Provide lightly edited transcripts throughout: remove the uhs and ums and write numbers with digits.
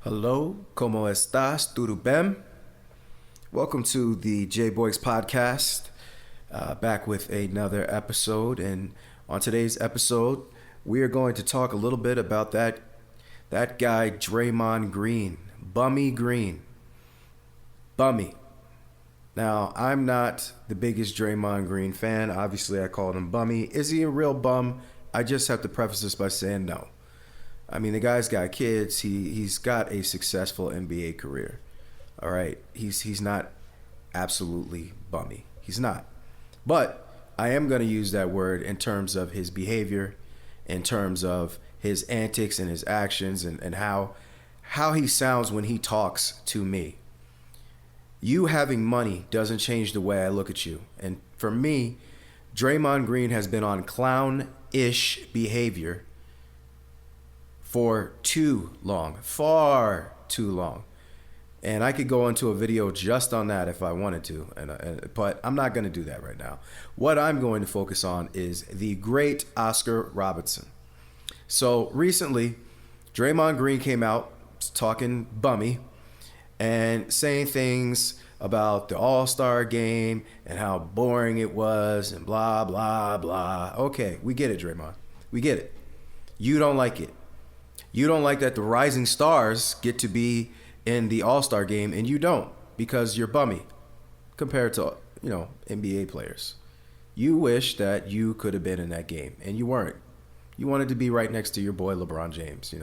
Hello, ¿cómo estás? ¿Tudo bem? Welcome to the J Boys podcast. Back with another episode, and on today's episode, we are going to talk a little bit about that guy Draymond Green, Bummy Green, Bummy. Now, I'm not the biggest Draymond Green fan. Obviously, I called him Bummy. Is he a real bum? I just have to preface this by saying no. I mean, the guy's got kids. He's got a successful NBA career. All right, he's not absolutely bummy. He's not. But I am going to use that word in terms of his behavior, in terms of his antics and his actions, and how he sounds when he talks to me. You having money doesn't change the way I look at you. And for me, Draymond Green has been on clown-ish behavior for too long, far too long. And I could go into a video just on that if I wanted to, but I'm not going to do that right now. What I'm going to focus on is the great Oscar Robertson. So recently, Draymond Green came out talking bummy and saying things about the All-Star game and how boring it was and blah, blah, blah. Okay, we get it, Draymond. We get it. You don't like it. You don't like that the rising stars get to be in the All-Star game and you don't because you're bummy compared to, NBA players. You wish that you could have been in that game and you weren't. You wanted to be right next to your boy LeBron James,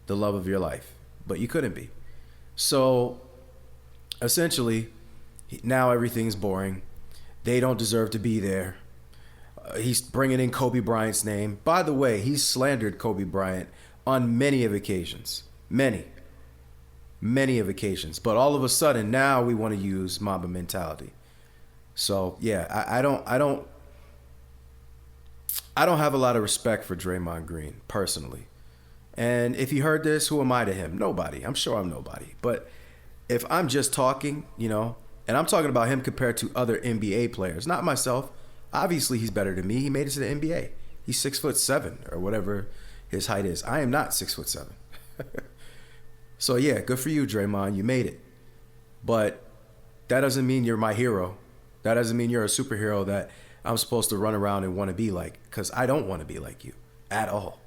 the love of your life, but you couldn't be. So essentially, now everything's boring. They don't deserve to be there. He's bringing in Kobe Bryant's name. By the way, he's slandered Kobe Bryant on many of occasions. Many of occasions. But all of a sudden, now we want to use Mamba mentality. So, yeah, I don't have a lot of respect for Draymond Green, personally. And if he heard this, who am I to him? Nobody. I'm sure I'm nobody. But if I'm just talking, and I'm talking about him compared to other NBA players, not myself. Obviously, he's better than me. He made it to the NBA. He's 6'7" or whatever his height is. I am not 6'7". So yeah, good for you, Draymond. You made it. But that doesn't mean you're my hero. That doesn't mean you're a superhero that I'm supposed to run around and want to be like, because I don't want to be like you at all.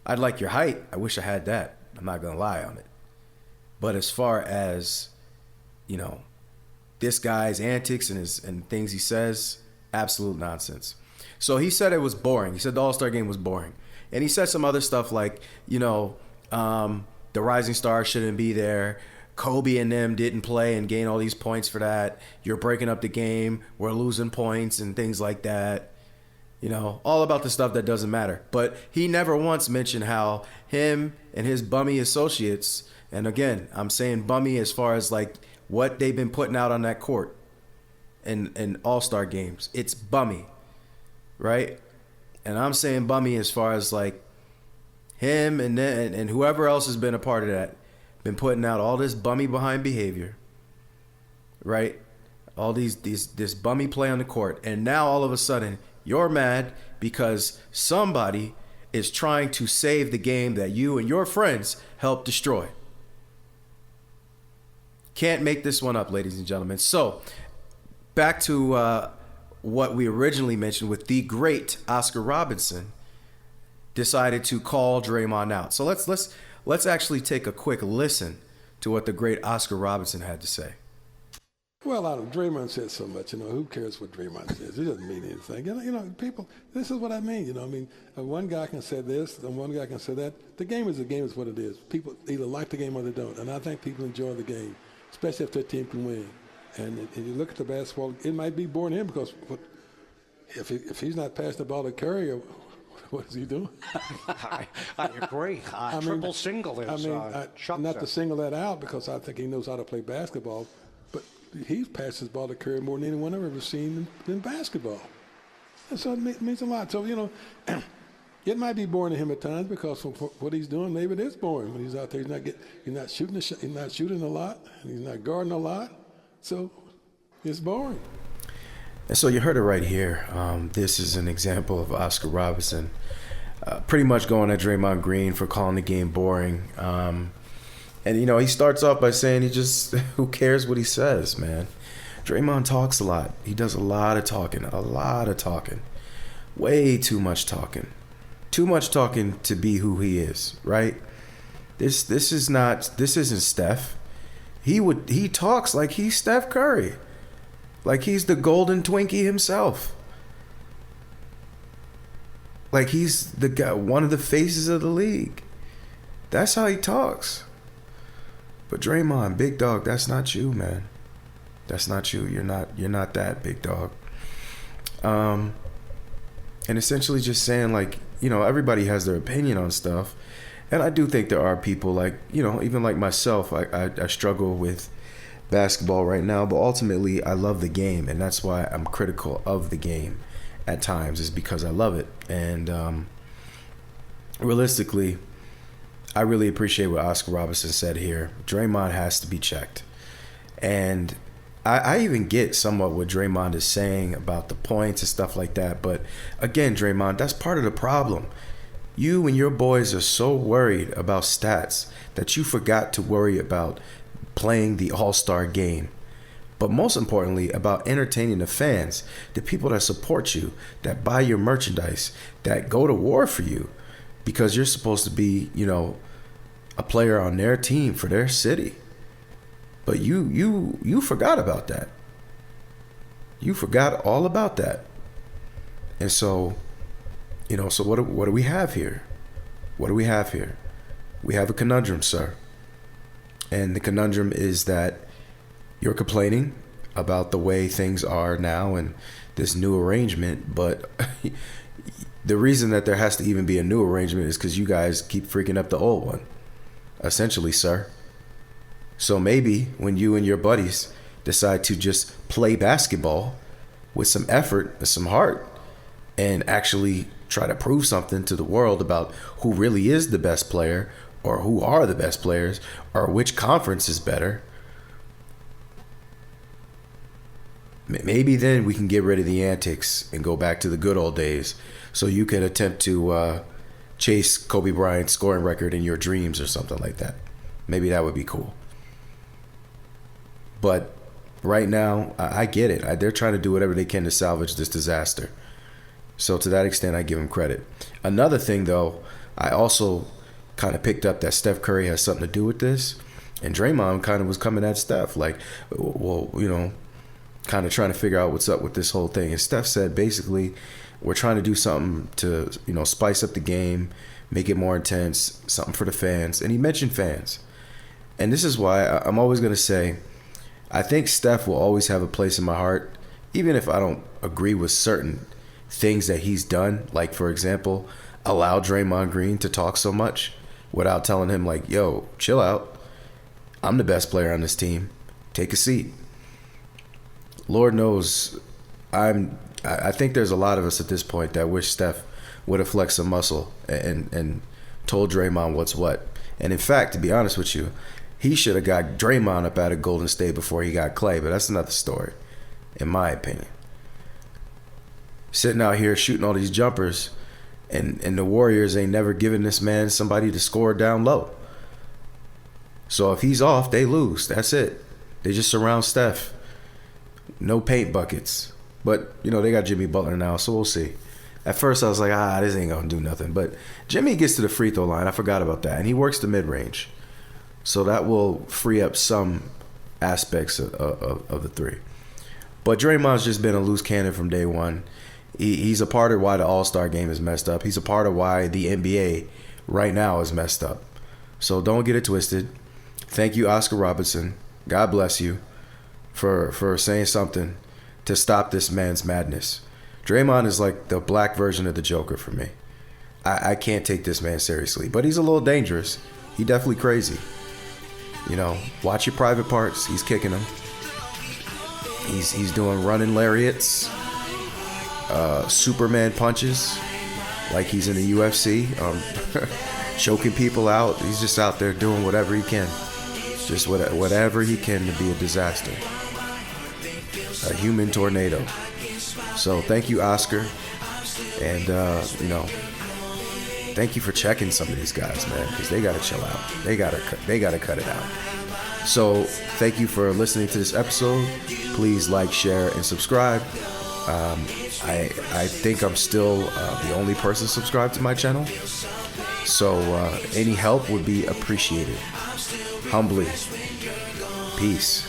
I'd like your height. I wish I had that. I'm not going to lie on it. But as far as, this guy's antics and things he says, absolute nonsense. So he said it was boring. He said the All-Star game was boring. And he said some other stuff like, the rising stars shouldn't be there. Kobe and them didn't play and gain all these points for that. You're breaking up the game. We're losing points and things like that. All about the stuff that doesn't matter. But he never once mentioned how him and his bummy associates, and again, I'm saying bummy as far as like what they've been putting out on that court in All-Star games. It's bummy, right? And I'm saying bummy as far as like him and whoever else has been a part of that, been putting out all this bummy behind behavior, right? All this bummy play on the court. And now all of a sudden you're mad because somebody is trying to save the game that you and your friends helped destroy. Can't make this one up, ladies and gentlemen. So back to what we originally mentioned with the great Oscar Robertson decided to call Draymond out. So let's actually take a quick listen to what the great Oscar Robertson had to say. Well, Draymond said so much, who cares what Draymond says? It doesn't mean anything. People, this is what I mean, one guy can say this and one guy can say that. The game is what it is. People either like the game or they don't. And I think people enjoy the game, especially if their team can win. And if you look at the basketball, it might be boring to him because if he's not passing the ball to Curry, what is he doing? I agree. Triple single is not to single that out because I think he knows how to play basketball, but he passes the ball to Curry more than anyone I've ever seen in basketball. And so it means a lot. So, it might be boring to him at times because of what he's doing. Maybe it is boring when he's out there. He's not shooting a lot, and he's not guarding a lot. So it's boring. And so you heard it right here. This is an example of Oscar Robertson pretty much going at Draymond Green for calling the game boring. And, he starts off by saying who cares what he says, man? Draymond talks a lot. He does a lot of talking. Way too much talking. Too much talking to be who he is, right? This isn't Steph. He talks like he's Steph Curry. Like he's the golden Twinkie himself. Like he's the guy, one of the faces of the league. That's how he talks. But Draymond, big dog, that's not you, man. That's not you. You're not that, big dog. And essentially just saying, like, everybody has their opinion on stuff. And I do think there are people like, even like myself, I struggle with basketball right now, but ultimately I love the game, and that's why I'm critical of the game at times, is because I love it. And realistically, I really appreciate what Oscar Robertson said here. Draymond has to be checked. And I even get somewhat what Draymond is saying about the points and stuff like that. But again, Draymond, that's part of the problem. You and your boys are so worried about stats that you forgot to worry about playing the All-Star game. But most importantly, about entertaining the fans, the people that support you, that buy your merchandise, that go to war for you because you're supposed to be, a player on their team for their city. But you forgot about that. You forgot all about that. And so, so what do we have here? What do we have here? We have a conundrum, sir. And the conundrum is that you're complaining about the way things are now and this new arrangement, but the reason that there has to even be a new arrangement is because you guys keep freaking up the old one, essentially, sir. So maybe when you and your buddies decide to just play basketball with some effort and some heart and actually try to prove something to the world about who really is the best player or who are the best players or which conference is better, maybe then we can get rid of the antics and go back to the good old days so you can attempt to chase Kobe Bryant's scoring record in your dreams or something like that. Maybe that would be cool. But right now, I get it. They're trying to do whatever they can to salvage this disaster. So to that extent, I give them credit. Another thing, though, I also kind of picked up that Steph Curry has something to do with this. And Draymond kind of was coming at Steph like, well, kind of trying to figure out what's up with this whole thing. And Steph said, basically, we're trying to do something to, spice up the game, make it more intense, something for the fans. And he mentioned fans. And this is why I'm always going to say, I think Steph will always have a place in my heart, even if I don't agree with certain things that he's done. Like, for example, allow Draymond Green to talk so much without telling him, like, yo, chill out. I'm the best player on this team. Take a seat. Lord knows I think there's a lot of us at this point that wish Steph would have flexed some muscle and told Draymond what's what. And in fact, to be honest with you, he should have got Draymond up out of Golden State before he got Clay, but that's another story, in my opinion. Sitting out here shooting all these jumpers, and the Warriors ain't never given this man somebody to score down low. So if he's off, they lose. That's it. They just surround Steph. No paint buckets. But, they got Jimmy Butler now, so we'll see. At first, I was like, this ain't going to do nothing. But Jimmy gets to the free throw line. I forgot about that. And he works the mid-range. So that will free up some aspects of the three. But Draymond's just been a loose cannon from day one. He's a part of why the All-Star game is messed up. He's a part of why the NBA right now is messed up. So don't get it twisted. Thank you, Oscar Robertson. God bless you for saying something to stop this man's madness. Draymond is like the black version of the Joker for me. I can't take this man seriously, but he's a little dangerous. He definitely crazy. Watch your private parts. He's kicking them. He's doing running lariats, Superman punches, like he's in the UFC, choking people out. He's just out there doing whatever he can, just whatever he can to be a disaster, a human tornado. So thank you, Oscar, and thank you for checking some of these guys, man, because they gotta chill out. They gotta cut it out. So thank you for listening to this episode. Please like, share, and subscribe. I think I'm still the only person subscribed to my channel. So any help would be appreciated. Humbly. Peace.